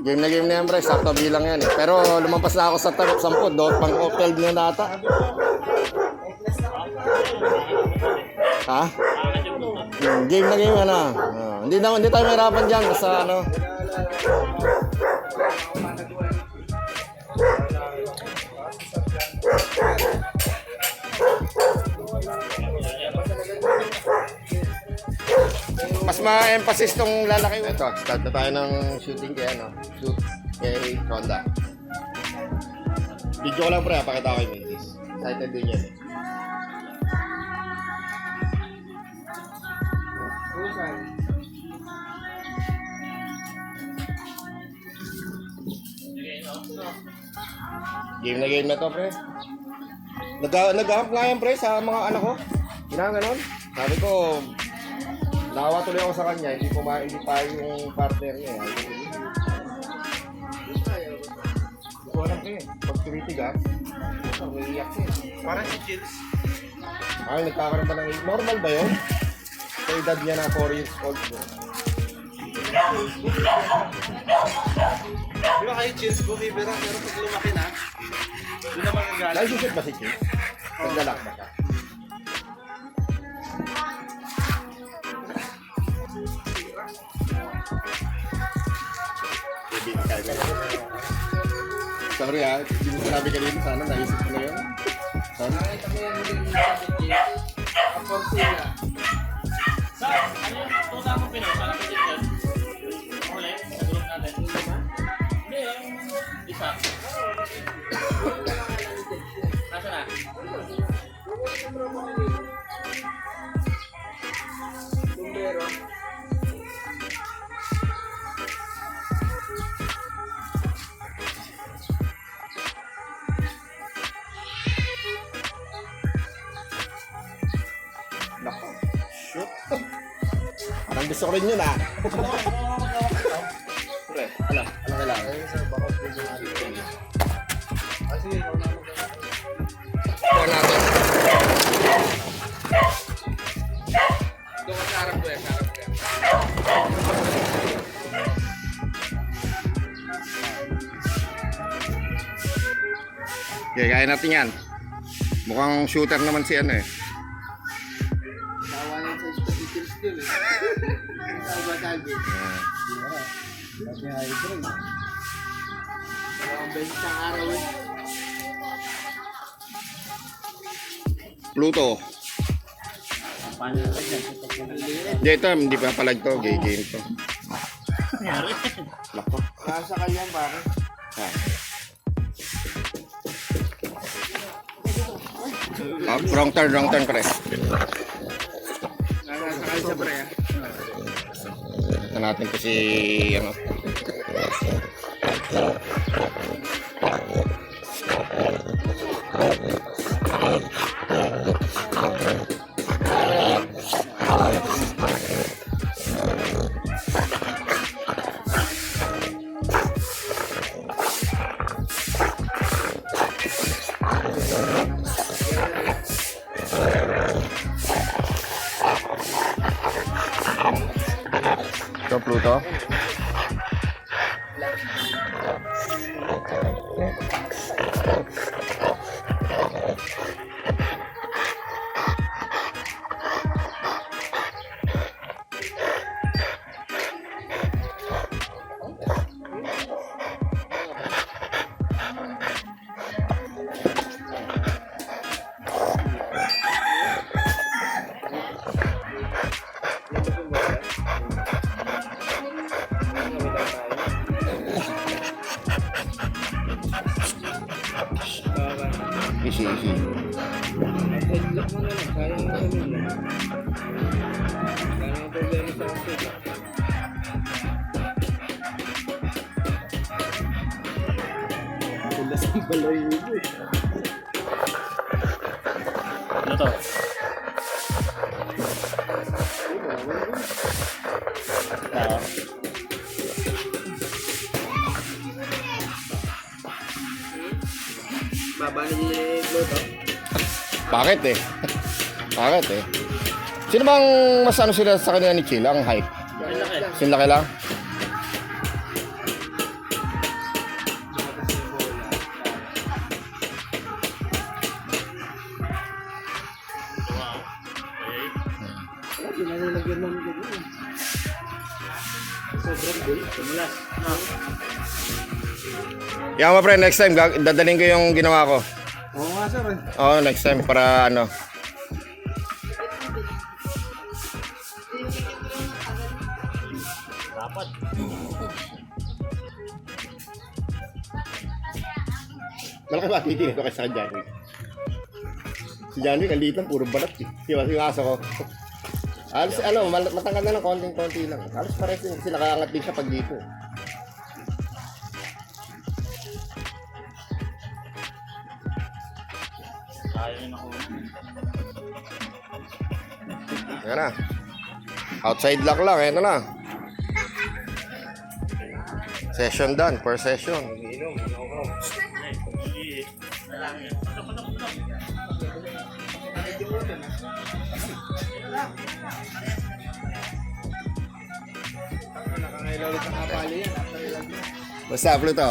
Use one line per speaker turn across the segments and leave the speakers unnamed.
Game na game na yan, pre. Sakto bilang yan eh. Pero lumampas na ako sa 10, pang 12 na data. Ha? Game na game ano. Hindi tayo mahirapan dyan. Basta ano. Mas ma-emphasis tong lalaki. Ito, start na tayo ng shooting kay ano. Shoot kay Honda. Video ko lang pre, pakita ko kay Macy's. Excited din yan eh. Game na to pre. Nag-ahap nga yan pre sa mga anak ko. Ginaganon. Sabi ko, nawa tuloy ako sa kanya, hindi pa yung partner niya. Hindi ko alam eh. Pag tumitigas, umiiyak siya.
Parang si Chills.
Ay, nagkakaroon ba ng normal ba yun? Sa edad niya na 4 years old.
Di ba kayo Chills bumibira pero pag lumaki na, doon naman ang galing.
Nagsushoot ba si Chip? Naglalak ba siya? Sorry ha, hindi mo sinabi kanina, sana naisip ko na yun. Sana?
Nakita ko yan hindi sa si Chills. Ang Fortuna.
Sa, ano yung tuta mo Pinoy? Sana ka dito? Ulit, sa group natin. Hindi, yung isa. Nasa na?
Bumbero.
Nako, shoot. Parang gusto ko rin yun ah. Pre, ano kailangan?
Ayun sir, baka pwede natin. Kasi ikaw na
Ito natin.
doon ka sa harap ko yan, sa harap ko yan.
Okay, kaya natin yan. Mukhang shooter naman si ano eh.
Tawa yan sa si Chills dun eh. Sabi. Kasi hybrid. Dalawang beses ang araw eh.
Pluto.
Paano na dyan?
Hindi ito, hindi pa palag to. Gay game to.
Nangyari.
Nako.
Nasa kanya pare.
Ah. Wrong turn, pre.
Nasa kanya sa pre ah.
Ito natin to si ano. Ito, Pluto. Easy.
Headlock mo na lang, kaya mo naman lang. Kaya ang problema sa akin. Tulas ng balay nito eh.
Ano to? Oo.
Baba ni Pluto.
Bakit eh? Bakit eh? Sino bang mas ano sila sa kanila ni Chill? Ang hype?
Ang laki.
Sinlaki lang?
Sobrang bill.
Tumulas. No.
Yan mga pre, next time, dadaling ko yung ginawa ko.
Oo nga sir eh.
Oo, next time para ano.
Dapat.
Malaki ba titingin ko kay sa Johnny? Si Johnny, ang liit lang, puro balat eh. Diba, yung aso ko. Alos, ano, matangkad na ng konting-konti lang. Alos pares din kasi nakaangat din siya pag dito.
Ayaw yun ako.
Yan na. Outside lock lang, ito na. Session done, per session.
Nakangailaw ulit ang kapali yan.
Basta, Pluto.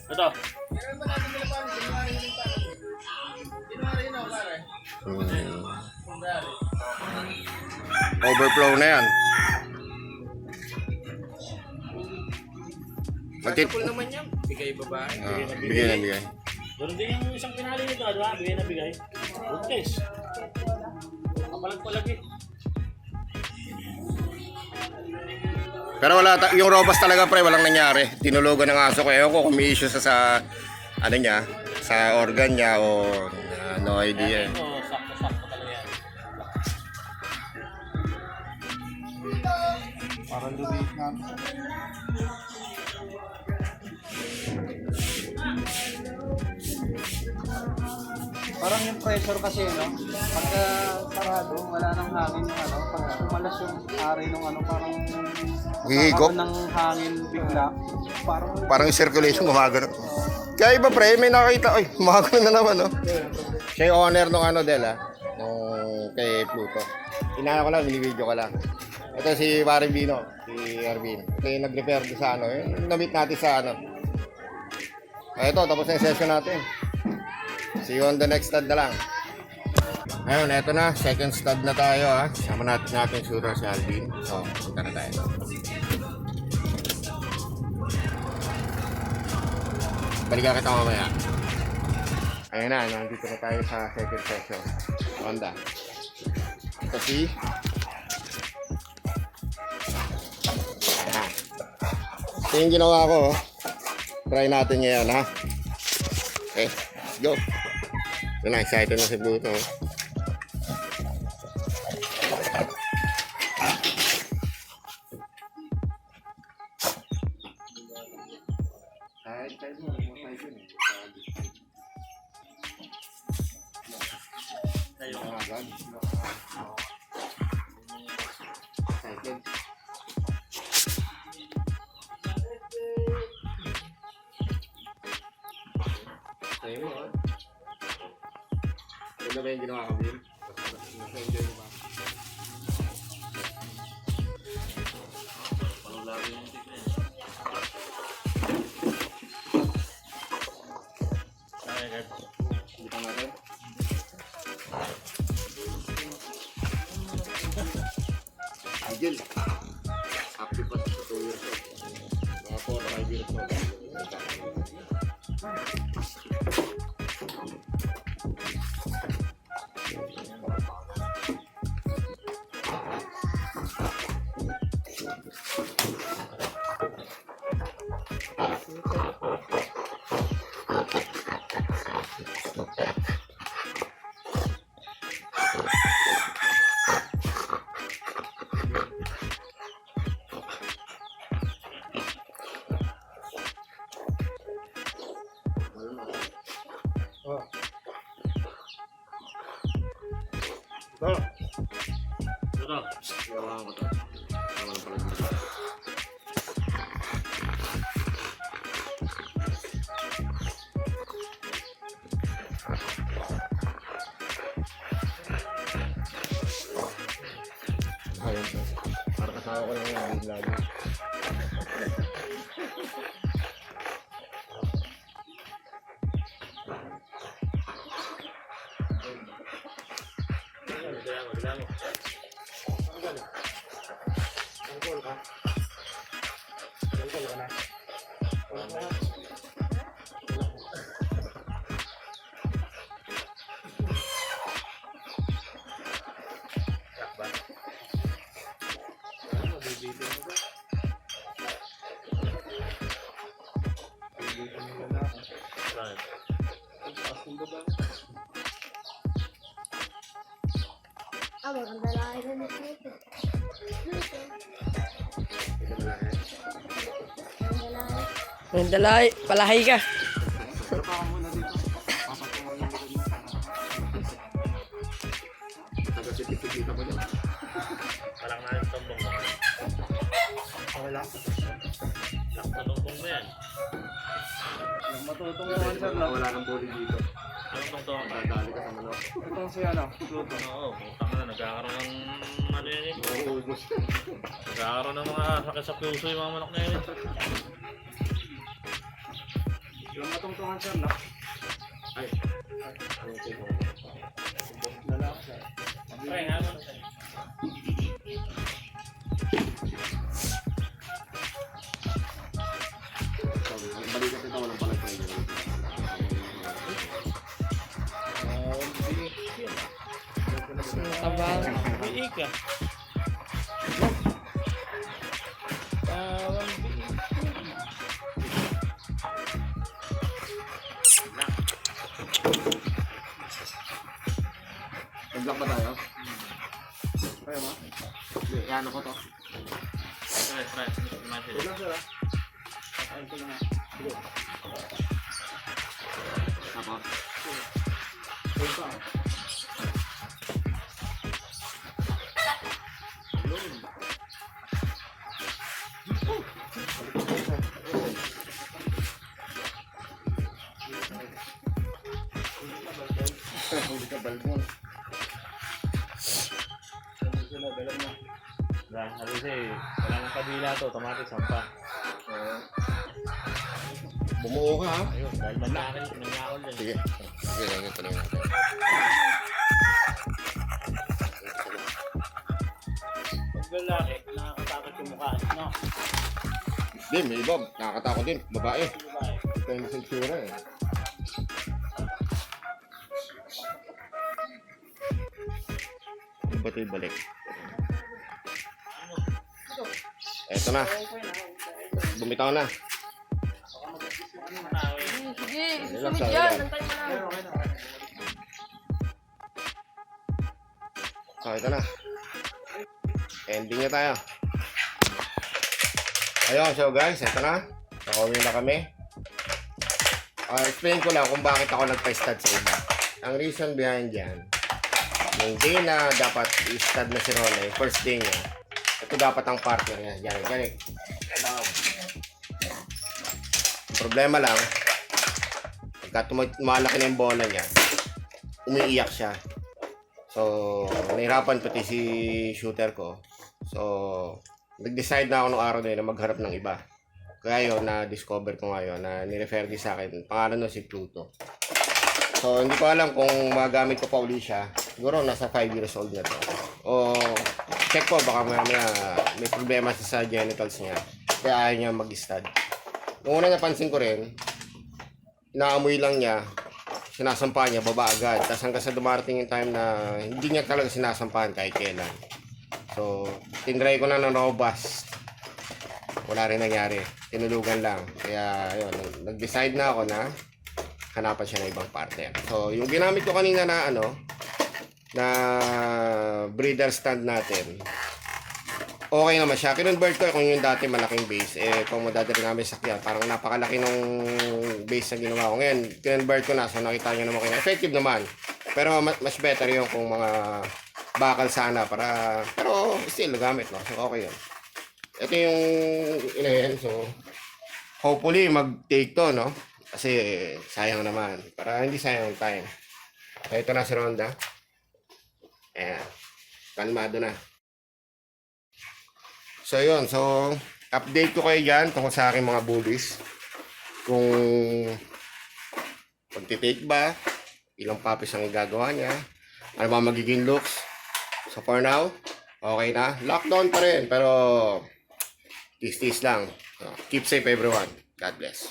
Ito.
Overflow na yan.
Full naman yan. Bigay babae.
Bigay na bigay.
Doon din yung isang pinali nito, di ba? Bigay na bigay. Good case. Nakapalag pa lagi.
Pero wala, yung robust talaga pre, walang nangyari. Tinulugan ng aso ko. Ewan ko kung may issue sa ano niya, sa organ niya o no idea.
Ito, sakto-sakto talaga yan.
Parang lumiit na. Parang yung pressure kasi, no? Pagka parado, wala nang hangin yung ano. Pag umalas yung ari ng ano, parang
Hihigop.
ng hangin bigla.
Parang yung circulation gumagano. Kaya iba pre, may nakakita. Ay, gumagano na naman no. Siya yung owner nung ano Del nung kay Pluto. Inana ko lang, mini-video ko lang. Ito si Marvino, si Arvin. Ito yung nag-repair doon sa ano, yung na-meet natin sa ano. Ito, tapos na yung session natin. See you on the next stud na lang. Ayun, eto na. Second stud na tayo ha. Sama natin shooter si Alvin. So, punta na tayo. Balikan kita mamaya. Ayun na, nandito na tayo sa second session. Honda. Ito si... Ito yung ginawa ko. Try natin ngayon ha. Okay, let's go. Ito na, excited na si Pluto. Excited. Sa'yo mo, ha? Ganda ba yung ginawa ko, Bill? Nasa-enjoy mo ba?
Parang lagi yung tip na yan. Kaya, guys.
Kita natin. Angel. Happy pa sa 2 years old. Mga 4 or 5 years old.
Oh.
Ito.
Ito.
Gawa ko ito. Gawa ko pala dito. Ayun po. Para kasama ko lang yung lagi.
Bilang mo.
Ang call ka?
ang lalaki na nito.
Ang dalay, palahay ka.
Pero pa ako muna dito. Papatungan mo dito.
Taga-sipit-sipita ko dyan.
Parang nga yung tumbong mo.
Wala.
Tumbong mo yan.
Yung matutungtungan sir lang.
Wala nang body dito.
Anong tungtungan ka?
Dali ka sa manok.
Itong si ano, Pluto.
Oo, putang na. Nagkakaroon ng ano yan eh.
Nauubos.
Nagkakaroon ng mga sakit sa puso yung mga manok na yan eh.
Yung matungtungan sir lang.
Ay. Okay.
Lalaki sir.
Try nga mo na sa'yo.
Balikat ito, walang palang try nyo.
Tabang.
Biig ka. Parang biig.
Nag-block ba tayo?
Kaya ma?
Hindi, ano ko to?
Try. Imagine.
Huwag lang sir ah. Ayun ko lang ah. Sige.
Ako?
Huwag pa ah.
Hindi ka balbon.
Sila, dala mo.
Sabi sa'yo, wala nang kabila to, automatic sampa.
Bumuo ka ha?
Ayun, dahil manakal, nangyakol din.
Sige. Sige, lang ito lang natin.
Pag lalaki, nakakatakot yung mukha, no?
Hindi, may iba. Nakakatakot din. Babae.
Babae.
Kaya nasa itsura eh. Ano ba ito ibalik? Eto na. Bumitaw na.
Sige,
Relax
susunod
lang,
yan.
relax.
Antay mo lang.
So, ito na. Ending na tayo. Ayun, so guys, ito na. Nakauwi na kami. Explain ko lang kung bakit ako nagpa-stud sa iba. Ang reason behind yan, yung day na dapat i-stud na si Ronnie, first day niya, ito dapat ang partner niya. Yan. Problema lang, pagka tumalaki na yung bola niya, umiiyak siya. So, nahirapan pati si shooter ko. So, nag-decide na ako nung araw na yun na magharap ng iba. Kaya yun, na-discover ko ngayon na nirefer din sa akin. Pangalan nun si Pluto. So, hindi ko alam kung magamit ko pa uli siya. Siguro nasa 5 years old na to. O, check ko, baka may problema sa genitals niya. Kaya ayaw niya mag-stud. Nung una napansin ko rin, inaamoy lang niya, sinasampa niya, baba agad. Tapos hanggang sa dumarating yung time na hindi niya talaga sinasampahan kahit kailan. So, tinry ko na ng robust. Wala rin nangyari. Tinulugan lang. Kaya, yun, nag-decide na ako na hanapan siya ng ibang partner. So, yung ginamit ko kanina na na breeder stand natin, okay naman siya. Kinonvert ko kung yung dati malaking base. Kung madadali namin sakyan, parang napakalaki ng base na ginawa ko. Ngayon, kinonvert ko na. So, nakita nyo naman kayo. Effective naman. Pero mas better yung kung mga bakal sana para, pero still, gamit, no? So, okay yun. Ito yung inayan. So, hopefully, mag-take to, no? Kasi, sayang naman. Para hindi sayang yung time. So, ito na si Ronda. Ayan. Kalmado na. So, yun. So, update ko kayo dyan tungkol sa aking mga bullies. Kung pagtitake ba, ilang puppies ang igagawa niya, ano ba magiging looks. So, for now, okay na. Lockdown pa rin, pero tis-tis lang. So, keep safe everyone. God bless.